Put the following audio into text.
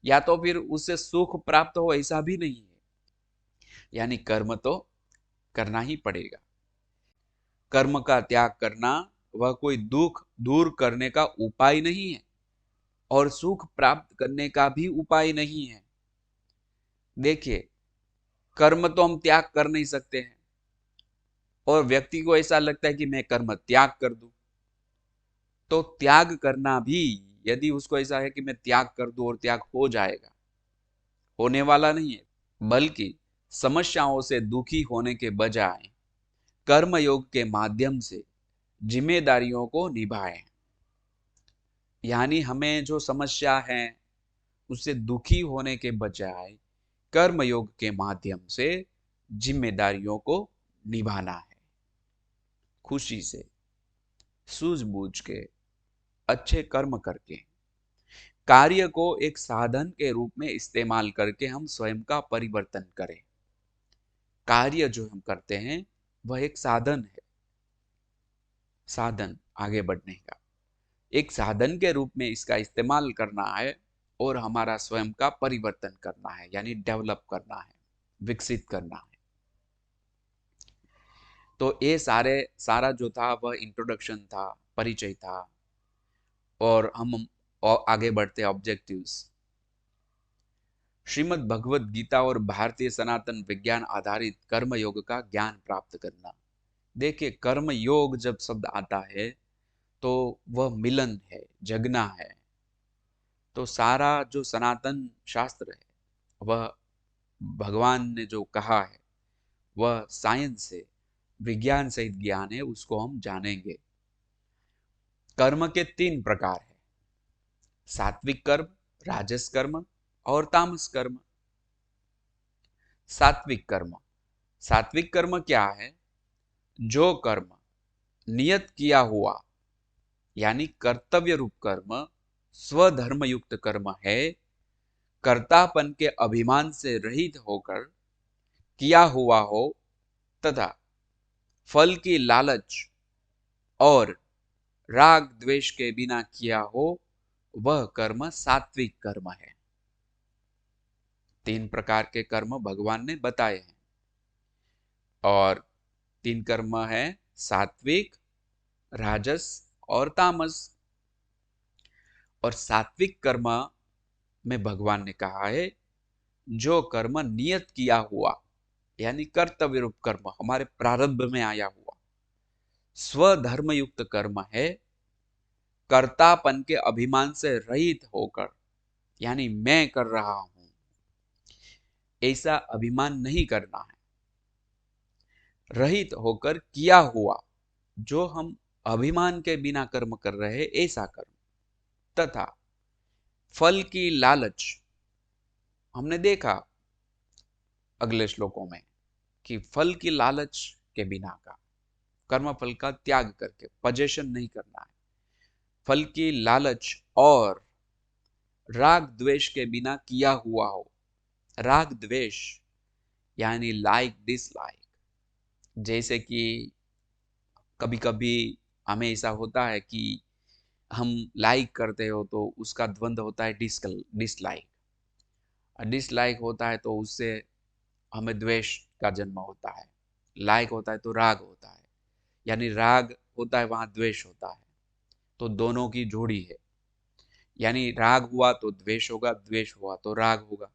या तो फिर उससे सुख प्राप्त हो ऐसा भी नहीं है। यानी कर्म तो करना ही पड़ेगा। कर्म का त्याग करना वह कोई दुख दूर करने का उपाय नहीं है और सुख प्राप्त करने का भी उपाय नहीं है। देखिए, कर्म तो हम त्याग कर नहीं सकते हैं और व्यक्ति को ऐसा लगता है कि मैं कर्म त्याग कर दूं। तो त्याग करना भी, यदि उसको ऐसा है कि मैं त्याग कर दूं और त्याग हो जाएगा, होने वाला नहीं है। बल्कि समस्याओं से दुखी होने के बजाय कर्मयोग के माध्यम से जिम्मेदारियों को निभाएं। यानी हमें जो समस्या है उससे दुखी होने के बजाय कर्मयोग के माध्यम से जिम्मेदारियों को निभाना है, खुशी से, सूझबूझ के, अच्छे कर्म करके। कार्य को एक साधन के रूप में इस्तेमाल करके हम स्वयं का परिवर्तन करें। कार्य जो हम करते हैं वह एक साधन है, साधन आगे बढ़ने का एक साधन के रूप में इसका इस्तेमाल करना है और हमारा स्वयं का परिवर्तन करना है, यानी डेवलप करना है, विकसित करना है। तो ये सारा जो था वह इंट्रोडक्शन था, परिचय था। और हम और आगे बढ़ते ऑब्जेक्टिव्स। श्रीमद् भगवत गीता और भारतीय सनातन विज्ञान आधारित कर्म योग का ज्ञान प्राप्त करना। देखिए, कर्म योग जब शब्द आता है तो वह मिलन है, जगना है। तो सारा जो सनातन शास्त्र है वह भगवान ने जो कहा है वह साइंस से, विज्ञान सहित ज्ञान है, उसको हम जानेंगे। कर्म के तीन प्रकार है, सात्विक कर्म, राजस कर्म और तामस कर्म। सात्विक कर्म, सात्विक कर्म क्या है? जो कर्म नियत किया हुआ, यानी कर्तव्य रूप कर्म, स्वधर्म युक्त कर्म है, कर्तापन के अभिमान से रहित होकर किया हुआ हो तथा फल की लालच और राग द्वेष के बिना किया हो, वह कर्म सात्विक कर्म है। तीन प्रकार के कर्म भगवान ने बताए हैं और तीन कर्म है सात्विक, राजस और तामस। और सात्विक कर्म में भगवान ने कहा है जो कर्म नियत किया हुआ, यानी कर्तव्य रूप कर्म, हमारे प्रारब्ध में आया हुआ, स्वधर्म युक्त कर्म है, कर्तापन के अभिमान से रहित होकर, यानी मैं कर रहा हूं ऐसा अभिमान नहीं करना है, रहित होकर किया हुआ, जो हम अभिमान के बिना कर्म कर रहे हैं ऐसा कर्म, तथा फल की लालच। हमने देखा अगले श्लोकों में कि फल की लालच के बिना का, कर्म फल का त्याग करके, पजेशन नहीं करना है, फल की लालच और राग द्वेष के बिना किया हुआ हो। राग द्वेष यानी लाइक डिसलाइक। जैसे कि कभी कभी हमें ऐसा होता है कि हम लाइक करते हो तो उसका द्वंद्व होता है डिसलाइक। डिसलाइक होता है तो उससे हमें द्वेष का जन्म होता है, लाइक होता है तो राग होता है, यानी राग होता है वहां द्वेष होता है। तो दोनों की जोड़ी है, यानी राग हुआ तो द्वेष होगा, द्वेष हुआ तो राग होगा।